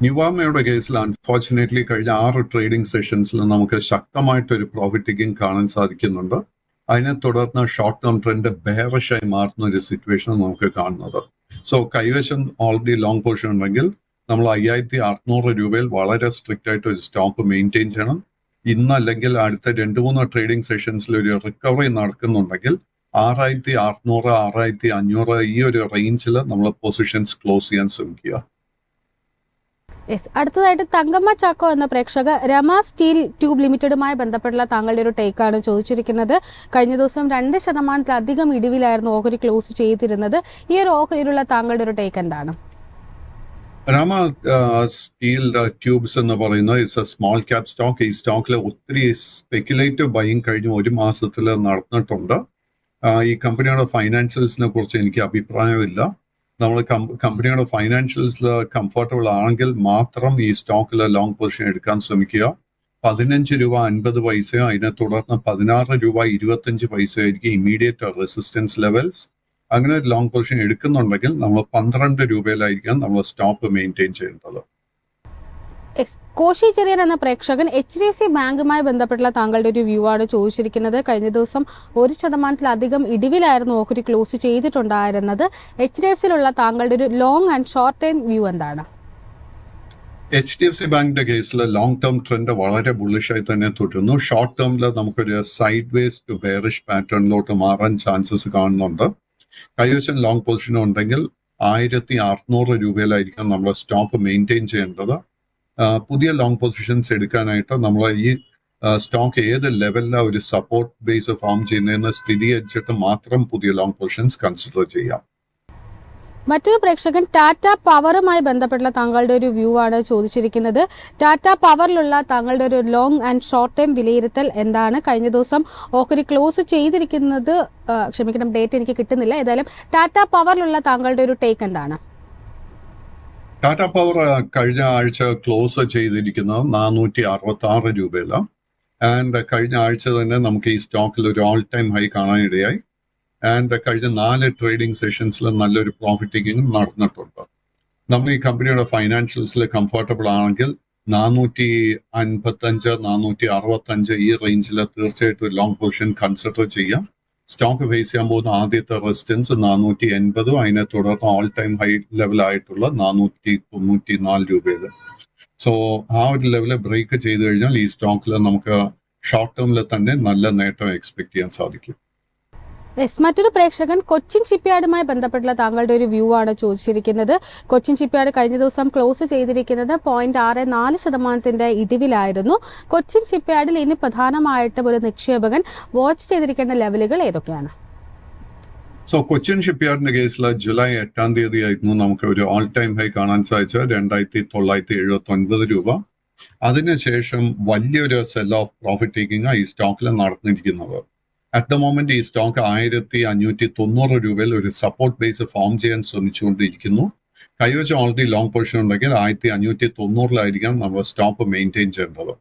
ന്യൂവാമയുടെ കേസിൽ അൺഫോർച്ചുനേറ്റ്ലി കഴിഞ്ഞ 6 ട്രേഡിംഗ് സെഷൻസിൽ നമുക്ക് ശക്തമായിട്ടൊരു പ്രോഫിറ്റ് ടേക്കിംഗ് കാണാൻ സാധിക്കുന്നുണ്ട്. അതിനെ തുടർന്ന് ഷോർട്ട് ടേം ട്രെൻഡ് ബെയറിഷായി മാറുന്ന ഒരു സിറ്റുവേഷൻ നമുക്ക് കാണുന്നത്. സോ കൈവശം ഓൾറെഡി ലോങ് പൊസിഷൻ ഉണ്ടെങ്കിൽ നമ്മൾ 5600 രൂപയിൽ വളരെ സ്ട്രിക്റ്റ് ആയിട്ട് ഒരു സ്റ്റോപ്പ് മെയിൻറ്റെയിൻ ചെയ്യണം. ഇന്നല്ലെങ്കിൽ അടുത്ത 2-3 ട്രേഡിംഗ് സെഷൻസിൽ ഒരു റിക്കവറി നടക്കുന്നുണ്ടെങ്കിൽ 6600, 6500 ഈ ഒരു റേഞ്ചിൽ നമ്മൾ പൊസിഷൻസ് ക്ലോസ് ചെയ്യാൻ ശ്രമിക്കുക. യെസ്, അടുത്തതായിട്ട് തങ്കമ്മ ചാക്കോ എന്ന പ്രേക്ഷക രമ സ്റ്റീൽ ട്യൂബ് ലിമിറ്റഡുമായി ബന്ധപ്പെട്ടുള്ള താങ്കളുടെ ഒരു ടേക്കാണ് ചോദിച്ചിരിക്കുന്നത്. കഴിഞ്ഞ ദിവസം 2% ഇടിവിലായിരുന്നു ഓഹരി ക്ലോസ് ചെയ്തിരുന്നത്. ഈ ഒരു ഓഹരിയിലുള്ള താങ്കളുടെ ഒരു ടേക്ക് എന്താണ്? രാമ സ്റ്റീൽ ട്യൂബ്സ് എന്ന് പറയുന്നത് is A small cap stock. ഈ സ്റ്റോക്കിൽ ഒത്തിരി സ്പെക്കുലേറ്റീവ് ബൈയിങ് കഴിഞ്ഞ ഒരു മാസത്തിൽ നടന്നിട്ടുണ്ട്. ഈ കമ്പനിയുടെ ഫൈനാൻഷ്യൽസിനെ കുറിച്ച് എനിക്ക് അഭിപ്രായമില്ല. നമ്മൾ കമ്പനിയുടെ ഫൈനാൻഷ്യൽസിൽ കംഫർട്ടബിൾ ആണെങ്കിൽ മാത്രം ഈ സ്റ്റോക്കിൽ ലോങ് പൊസിഷൻ എടുക്കാൻ ശ്രമിക്കുക. 15 രൂപ 50 പൈസയോ അതിനെ തുടർന്ന് 16 രൂപ 25 പൈസയോ ആയിരിക്കും ഇമ്മീഡിയറ്റ് റെസിസ്റ്റൻസ് ലെവൽസ്. അങ്ങനെ ഒരു ലോങ് പൊസിഷൻ എടുക്കുന്നുണ്ടെങ്കിൽ നമ്മൾ 12 രൂപയിലായിരിക്കാം നമ്മൾ സ്റ്റോപ്പ് മെയിൻറ്റെയിൻ ചെയ്യേണ്ടത്. കോശി ചെറിയൻ എന്ന പ്രേക്ഷകൻ HDFC ബാങ്കുമായി ബന്ധപ്പെട്ടുള്ള താങ്കളുടെ ഒരു വ്യൂ ആണ് ചോദിച്ചിരിക്കുന്നത്. കഴിഞ്ഞ ദിവസം 1% ഇടിവിലായിരുന്നു ഓഹരി ക്ലോസ് ചെയ്തിട്ടുണ്ടായിരുന്നത്. HDFCയിലുള്ള താങ്കളുടെ ഒരു long and short time view എന്താണ്? HDFC ബാങ്കിന്റെ കേസിൽ ലോങ് ടേം ട്രെൻഡ് വളരെ ബുള്ളിഷായി തന്നെ തുടരുന്നു. ഷോർട്ട് ടേമിൽ നമുക്കൊരു സൈഡ് വേസ് ടു ബെയറിഷ് പാറ്റേണിലോട്ട് മാറാൻ ചാൻസസ് കാണുന്നുണ്ട്. കൈവശം ലോങ് പൊസിഷൻ ഉണ്ടെങ്കിൽ 1600 രൂപയിലായിരിക്കും നമ്മൾ സ്റ്റോപ്പ് മെയിൻറ്റെയിൻ ചെയ്യേണ്ടത്. പുതിയ ലോങ് പൊസിഷൻസ് എടുക്കാനായിട്ട് നമ്മൾ ഈ സ്റ്റോക്ക് ഏത് ലെവലിലാണ് ഒരു സപ്പോർട്ട് ബേസ് ഫോം ചെയ്യുന്നതെന്ന് സ്ഥിരീകരിച്ചിട്ട് മാത്രം പുതിയ ലോങ് പൊസിഷൻസ് കൺസിഡർ ചെയ്യാം. മറ്റൊരു പ്രേക്ഷകൻ ടാറ്റ പവറുമായി ബന്ധപ്പെട്ടുള്ള താങ്കളുടെ ഒരു വ്യൂ ആണ് ചോദിച്ചിരിക്കുന്നത്. ടാറ്റ പവറിലുള്ള താങ്കളുടെ ഒരു ലോങ് ആൻഡ് ഷോർട്ട് ടൈം വിലയിരുത്തൽ എന്താണ്? കഴിഞ്ഞ ദിവസം ഓഹരി ക്ലോസ് ചെയ്തിരിക്കുന്നത്, ക്ഷമിക്കണം ഡേറ്റ് എനിക്ക് കിട്ടുന്നില്ല. ഏതായാലും ടാറ്റ പവറിലുള്ള താങ്കളുടെ ഒരു ടേക്ക് എന്താണ്? ടാറ്റ പവർ കഴിഞ്ഞ ആഴ്ച ക്ലോസ് ചെയ്തിരിക്കുന്നത് 466 രൂപയിലാണ്. ആൻഡ് കഴിഞ്ഞ ആഴ്ച തന്നെ നമുക്ക് ഈ സ്റ്റോക്കിൽ ഒരു ഓൾ ടൈം ഹൈ കാണാനിടയായി. ആൻഡ് കഴിഞ്ഞ 4 ട്രേഡിംഗ് സെഷൻസിൽ നല്ലൊരു പ്രോഫിറ്റ് ടേക്കിംഗ് നടന്നിട്ടുണ്ട്. നമ്മൾ ഈ കമ്പനിയുടെ ഫൈനാൻഷ്യൽസിൽ കംഫർട്ടബിൾ ആണെങ്കിൽ 455, 465 ഈ റേഞ്ചിൽ തീർച്ചയായിട്ടും ലോങ് പൊസിഷൻ കൺസിഡർ ചെയ്യാം. സ്റ്റോക്ക് ഫേസ് ചെയ്യാൻ പോകുന്ന ആദ്യത്തെ റെസിസ്റ്റൻസ് 480, അതിനെ തുടർന്ന് ഓൾ ടൈം ഹൈ ലെവലായിട്ടുള്ള 494 രൂപയിൽ. സോ ആ ഒരു ലെവല് ബ്രേക്ക് ചെയ്ത് കഴിഞ്ഞാൽ ഈ സ്റ്റോക്കിൽ നമുക്ക് ഷോർട്ട് ടേമിൽ തന്നെ നല്ല നേട്ടം എക്സ്പെക്ട് ചെയ്യാൻ സാധിക്കും. മറ്റൊരു പ്രേക്ഷകൻ കൊച്ചിൻ ഷിപ്പ്യാർഡുമായി ബന്ധപ്പെട്ടുള്ള താങ്കളുടെ ഒരു വ്യൂ ആണ് ചോദിച്ചിരിക്കുന്നത്. കൊച്ചിൻ ഷിപ്പ്യാർഡ് കഴിഞ്ഞ ദിവസം ക്ലോസ് ചെയ്തിരിക്കുന്നത് 0.64% ഇടിവിലായിരുന്നു. കൊച്ചിൻ ഷിപ്പ്യാർഡിൽ ഇനി പ്രധാനമായിട്ടും ഒരു നിക്ഷേപകൻ വാച്ച് ചെയ്തിരിക്കേണ്ട ലെവലുകൾ ഏതൊക്കെയാണ്? സോ കൊച്ചിൻ ഷിപ്പ്യാർഡിന്റെ കേസിൽ ജൂലൈ 8-ാം തീയതി ആയിരുന്നു നമുക്ക് ഒരു ഓൾ ടൈം ഹൈ കാണാൻ സാധിച്ചത് 2979 രൂപ. അതിനുശേഷം വലിയൊരു സെൽ ഓഫ് പ്രോഫിറ്റ് ടേക്കിംഗ് ഈ സ്റ്റോക്കിൽ നടന്നിരിക്കുന്നത്. അറ്റ് ദ മൊമെന്റ് ഈ സ്റ്റോക്ക് 1590 രൂപയിൽ ഒരു സപ്പോർട്ട് ബേസ് ഫോം ചെയ്യാൻ ശ്രമിച്ചുകൊണ്ടിരിക്കുന്നു. കൈവശം ഓൾറെഡി ലോങ് പൊസിഷൻ ഉണ്ടെങ്കിൽ 1590 നമ്മൾ സ്റ്റോപ്പ് മെയിൻറ്റെയിൻ ചെയ്യേണ്ടത്.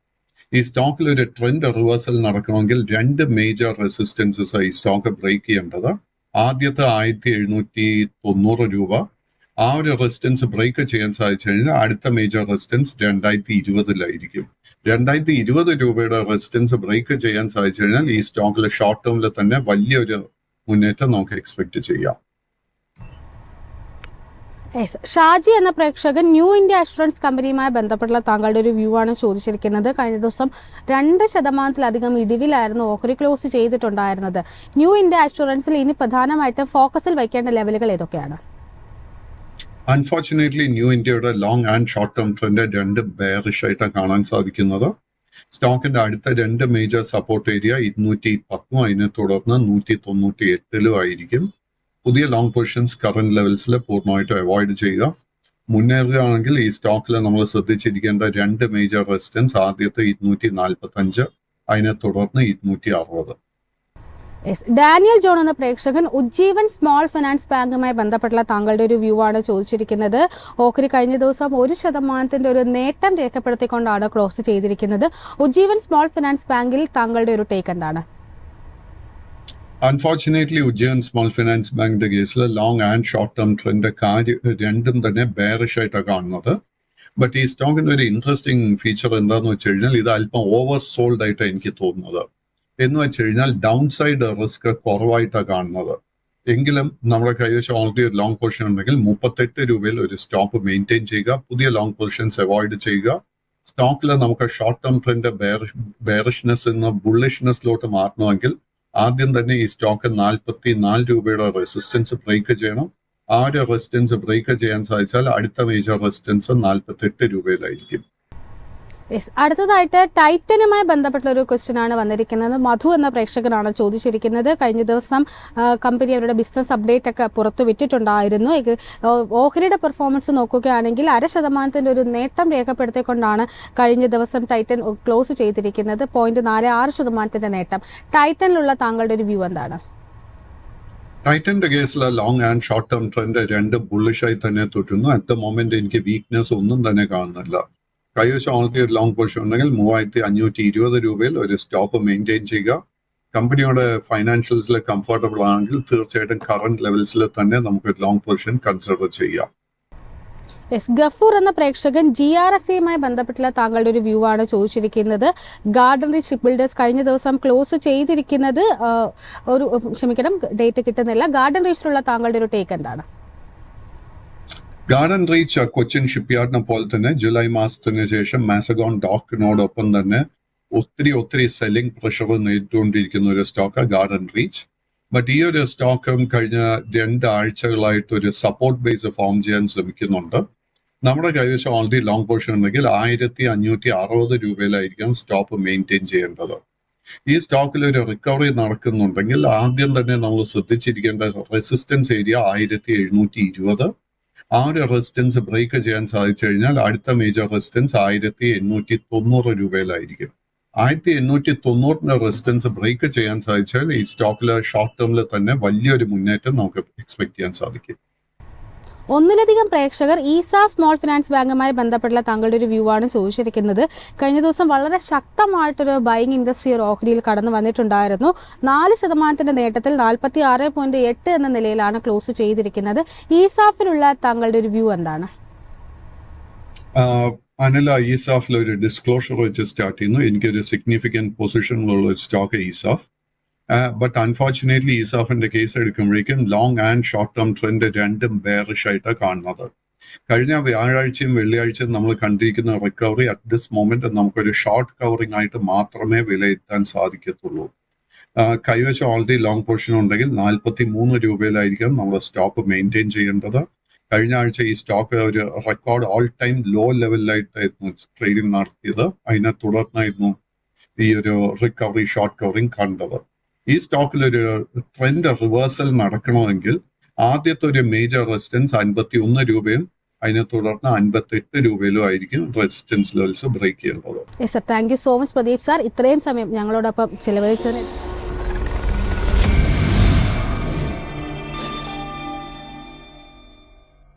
ഈ സ്റ്റോക്കിൽ ഒരു ട്രെൻഡ് റിവേഴ്സൽ നടക്കണമെങ്കിൽ 2 മേജർ റെസിസ്റ്റൻസസ് ഈ സ്റ്റോക്ക് ബ്രേക്ക് ചെയ്യേണ്ടത്. ആദ്യത്തെ 1790 രൂപ. ആ ഒരു റെസിസ്റ്റൻസ് ബ്രേക്ക് ചെയ്യാൻ സാധിച്ചു കഴിഞ്ഞാൽ അടുത്ത മേജർ റെസിസ്റ്റൻസ് 2020 2020 രൂപയുടെ റെസിസ്റ്റൻസ് ബ്രേക്ക് ചെയ്യാൻ സാധിച്ചു കഴിഞ്ഞാൽ ഈ സ്റ്റോക്കിൽ ഷോർട്ട് ടേമിൽ തന്നെ വലിയൊരു മുന്നേറ്റം നമുക്ക് എക്സ്പെക്ട് ചെയ്യാം. ഷാജി എന്ന പ്രേക്ഷകൻ ന്യൂ ഇന്ത്യ അഷുറൻസ് കമ്പനിയുമായി ബന്ധപ്പെട്ടുള്ള താങ്കളുടെ ഒരു വ്യൂ ആണ് ചോദിച്ചിരിക്കുന്നത്. കഴിഞ്ഞ ദിവസം 2% ഇടിവിലായിരുന്നു ഓഹരി ക്ലോസ് ചെയ്തിട്ടുണ്ടായിരുന്നത്. ന്യൂ ഇന്ത്യ അഷുറൻസിൽ ഇനി പ്രധാനമായിട്ടും ഫോക്കസിൽ വയ്ക്കേണ്ട ലെവലുകൾ ഏതൊക്കെയാണ്? അൺഫോർച്ചുനേറ്റ്ലി ന്യൂ ഇന്ത്യയുടെ long and short term trend 2 bearish ആയിട്ടാണ് കാണാൻ സാധിക്കുന്നത്. സ്റ്റോക്കിന്റെ അടുത്ത 2 മേജർ സപ്പോർട്ട് ഏരിയ 210, അതിനെ തുടർന്ന് 198 ആയിരിക്കും. പുതിയ ലോങ് പൊസിഷൻസ് കറന്റ് ലെവൽസിൽ പൂർണ്ണമായിട്ടും അവോയ്ഡ് ചെയ്യുക. മുന്നേറുകയാണെങ്കിൽ ഈ സ്റ്റോക്കിൽ നമ്മൾ ശ്രദ്ധിച്ചിരിക്കേണ്ട 2 മേജർ റെസിസ്റ്റൻസ്, ആദ്യത്തെ 245, അതിനെ തുടർന്ന് 260. ഡാനിയൽ ജോൺ എന്ന പ്രേക്ഷകൻ ഉജ്ജീവൻ സ്മോൾ ഫിനാൻസ് ബാങ്കുമായി ബന്ധപ്പെട്ടുള്ള താങ്കളുടെ ഒരു വ്യൂ ആണ് ചോദിച്ചിരിക്കുന്നത്. ഓഹരി കഴിഞ്ഞ ദിവസം 1% ഒരു നേട്ടം രേഖപ്പെടുത്തിക്കൊണ്ടാണ് ക്ലോസ് ചെയ്തിരിക്കുന്നത്. ഉജ്ജീവൻ സ്മോൾ ഫിനാൻസ് ബാങ്കിൽ താങ്കളുടെ ഒരു ടേക്ക് എന്താണ്? അൺഫോർച്ചുനേറ്റ്ലി ഉജ്ജീവൻ സ്മോൾ ഫിനാൻസ് ബാങ്കിന്റെ കേസിൽ long and short term trend രണ്ടും തന്നെ ബെയറിഷ് ആയിട്ടാണ് കാണുന്നത്. ബട്ട് ഈ സ്റ്റോക്കിന്റെ ഒരു ഇൻട്രസ്റ്റിംഗ് ഫീച്ചർ എന്താന്ന് വെച്ച് കഴിഞ്ഞാൽ ഇത് അല്പം ഓവർ സോൾഡ് ആയിട്ടാണ് എനിക്ക് തോന്നുന്നത്. എന്ന് വെച്ച് കഴിഞ്ഞാൽ ഡൗൺ സൈഡ് റിസ്ക് കുറവായിട്ടാണ് കാണുന്നത്. എങ്കിലും നമ്മുടെ കൈവശം ഓൾറെഡി ഒരു ലോങ് പൊസിഷൻ ഉണ്ടെങ്കിൽ 38 രൂപയിൽ ഒരു സ്റ്റോപ്പ് മെയിൻറ്റെയിൻ ചെയ്യുക, പുതിയ ലോങ് പൊസിഷൻസ് അവോയ്ഡ് ചെയ്യുക. സ്റ്റോക്കിൽ നമുക്ക് ഷോർട്ട് ടേം ട്രെൻഡ് ബെയറിഷ്നെസ് എന്ന് ബുള്ളിഷ്നെസ്സിലോട്ട് മാറണമെങ്കിൽ ആദ്യം തന്നെ ഈ സ്റ്റോക്ക് 44 രൂപയുടെ റെസിസ്റ്റൻസ് ബ്രേക്ക് ചെയ്യണം. ആ ഒരു റെസിസ്റ്റൻസ് ബ്രേക്ക് ചെയ്യാൻ സാധിച്ചാൽ അടുത്ത മേജർ റെസിസ്റ്റൻസ് 48 രൂപയിലായിരിക്കും. അടുത്തതായിട്ട് ടൈറ്റനുമായി ബന്ധപ്പെട്ടുള്ള ഒരു ക്വസ്റ്റ്യൻ ആണ് വന്നിരിക്കുന്നത്. മധു എന്ന പ്രേക്ഷകനാണ് ചോദിച്ചിരിക്കുന്നത്. കഴിഞ്ഞ ദിവസം കമ്പനി അവരുടെ ബിസിനസ് അപ്ഡേറ്റ് ഒക്കെ പുറത്തു വിട്ടിട്ടുണ്ടായിരുന്നു. ഓഹരിയുടെ പെർഫോമൻസ് നോക്കുകയാണെങ്കിൽ 0.5% ഒരു നേട്ടം രേഖപ്പെടുത്തിക്കൊണ്ടാണ് കഴിഞ്ഞ ദിവസം ടൈറ്റൻ ക്ലോസ് ചെയ്തിരിക്കുന്നത്. 0.46% നേട്ടം. ടൈറ്റനിലുള്ള താങ്കളുടെ ഒരു വ്യൂ എന്താണ്? ടൈറ്റന്റെ കേസിൽ ലോങഗ് ആൻഡ് ഷോർട്ട് ടേം ട്രെൻഡ് രണ്ട് ബുള്ളിഷായി തന്നെ തുടരുന്നു. അറ്റ് ദ മൊമെന്റ് എനിക്ക് വീക്ക്നെസ് ഒന്നും തന്നെ കാണുന്നില്ല. കൈവശം ഓൾറെഡി ഒരു ലോങ് പൊസിഷൻ ഉണ്ടെങ്കിൽ 3520 രൂപയിൽ ഒരു സ്റ്റോപ്പ് മെയിൻറ്റെയിൻ ചെയ്യുക. കമ്പനിയുടെ ഫൈനാൻഷ്യൽസിൽ കംഫർട്ടബിൾ ആണെങ്കിൽ തീർച്ചയായിട്ടും കറന്റ് ലെവൽസിൽ തന്നെ നമുക്ക് ലോങ് പൊസിഷൻ കൺസിഡർ ചെയ്യാം. ഗഫൂർ എന്ന പ്രേക്ഷകൻ GRSയുമായി ബന്ധപ്പെട്ടുള്ള താങ്കളുടെ ഒരു വ്യൂ ആണ് ചോദിച്ചിരിക്കുന്നത്. ഗാർഡൻ റീച്ച് ഷിപ്പ് ബിൽഡേഴ്സ് കഴിഞ്ഞ ദിവസം ക്ലോസ് ചെയ്തിരിക്കുന്നത് ഡേറ്റ് കിട്ടുന്നില്ല. ഗാർഡൻ റീച്ചിലുള്ള താങ്കളുടെ ഒരു ടേക്ക് എന്താണ്? ഗാർഡൻ റീച്ച് കൊച്ചിൻ ഷിപ്പ്യാർഡിനെ പോലെ തന്നെ ജൂലൈ മാസത്തിന് ശേഷം മാസഗോൺ ഡോക്കിനോടൊപ്പം തന്നെ ഒത്തിരി സെല്ലിംഗ് പ്രഷർ നേരിട്ടുകൊണ്ടിരിക്കുന്ന ഒരു സ്റ്റോക്കാണ് ഗാർഡൻ റീച്ച്. ബട്ട് ഈ ഒരു സ്റ്റോക്കും കഴിഞ്ഞ 2 ആഴ്ചകളായിട്ട് ഒരു സപ്പോർട്ട് ബേസ് ഫോം ചെയ്യാൻ ശ്രമിക്കുന്നുണ്ട്. നമ്മുടെ കൈവശം ഓൾറെഡി ലോങ് പൊസിഷൻ ഉണ്ടെങ്കിൽ 1560 രൂപയിലായിരിക്കും സ്റ്റോപ്പ് മെയിൻറ്റെയിൻ ചെയ്യേണ്ടത്. ഈ സ്റ്റോക്കിൽ ഒരു റിക്കവറി നടക്കുന്നുണ്ടെങ്കിൽ ആദ്യം തന്നെ നമ്മൾ ശ്രദ്ധിച്ചിരിക്കേണ്ട റെസിസ്റ്റൻസ് ഏരിയ 1720. ആ ഒരു റെസിസ്റ്റൻസ് ബ്രേക്ക് ചെയ്യാൻ സാധിച്ചു കഴിഞ്ഞാൽ അടുത്ത മേജർ റെസിസ്റ്റൻസ് 1890 രൂപയിലായിരിക്കും. 1890 റെസിസ്റ്റൻസ് ബ്രേക്ക് ചെയ്യാൻ സാധിച്ചാൽ ഈ സ്റ്റോക്കിൽ ഷോർട്ട് ടേമിൽ തന്നെ വലിയൊരു മുന്നേറ്റം നമുക്ക് എക്സ്പെക്ട് ചെയ്യാൻ സാധിക്കും. ഒന്നിലധികം പ്രേക്ഷകർ ഈസാഫ് സ്മോൾ ഫിനാൻസ് ബാങ്കുമായി ബന്ധപ്പെട്ടുള്ള താങ്കളുടെ ഒരു വ്യൂ ആണ് ചോദിച്ചിരിക്കുന്നത്. കഴിഞ്ഞ ദിവസം വളരെ ശക്തമായിട്ടൊരു ബൈയിങ് ഇൻഡസ്ട്രി ഒരു ഓഹരിയിൽ കടന്നു വന്നിട്ടുണ്ടായിരുന്നു. 4% നേട്ടത്തിൽ 46.8 എന്ന നിലയിലാണ് ക്ലോസ് ചെയ്തിരിക്കുന്നത്. ഈസാഫിലുള്ള താങ്കളുടെ ഒരു വ്യൂ എന്താണ്? അനില, ഈസാഫിൽ ഒരു ഡിസ്ക്ലോഷർ വെച്ച് സ്റ്റാർട്ട് ചെയ്യുന്നു. എനിക്കൊരു സിഗ്നിഫിക്കൻറ്റ് പൊസിഷനിലുള്ള ഒരു സ്റ്റോക്ക് ഈസാഫ്. ബട്ട് അൺഫോർച്ചുനേറ്റ്ലി ഈസാഫിന്റെ കേസ് എടുക്കുമ്പോഴേക്കും long and short term trend രണ്ടും ബെയറിഷ് ആയിട്ടാണ് കാണുന്നത്. കഴിഞ്ഞ വ്യാഴാഴ്ചയും വെള്ളിയാഴ്ചയും നമ്മൾ കണ്ടിരിക്കുന്ന റിക്കവറി അറ്റ് ദിസ് മൊമെന്റ് നമുക്കൊരു ഷോർട്ട് കവറിംഗ് ആയിട്ട് മാത്രമേ വിലയിരുത്താൻ സാധിക്കത്തുള്ളൂ. കൈവശം ഓൾറെഡി ലോങ് പൊസിഷൻ ഉണ്ടെങ്കിൽ 43 രൂപയിലായിരിക്കും നമ്മൾ സ്റ്റോപ്പ് മെയിൻറ്റെയിൻ ചെയ്യേണ്ടത്. കഴിഞ്ഞ ആഴ്ച ഈ സ്റ്റോക്ക് ഒരു റെക്കോർഡ് ഓൾ ടൈം ലോ ലെവലിലായിട്ടായിരുന്നു ട്രേഡിംഗ് നടത്തിയത്. അതിനെ തുടർന്നായിരുന്നു ഈ ഒരു റിക്കവറി ഷോർട്ട് കവറിംഗ് കണ്ടത്. ഈ സ്റ്റോക്കിൽ ഒരു ട്രെൻഡ് റിവേഴ്സൽ നടക്കണമെങ്കിൽ ആദ്യത്തെ ഒരു മേജർ റെസിസ്റ്റൻസ് 51 രൂപയും അതിനെ തുടർന്ന് 58 രൂപയിലും ആയിരിക്കും റെസിസ്റ്റൻസ് ലെവൽസ് ബ്രേക്ക് ചെയ്യേണ്ടത്. Thank you so much Pradeep sir, ഇത്രയും സമയം ഞങ്ങളോടൊപ്പം ചിലവഴിച്ചതിന്.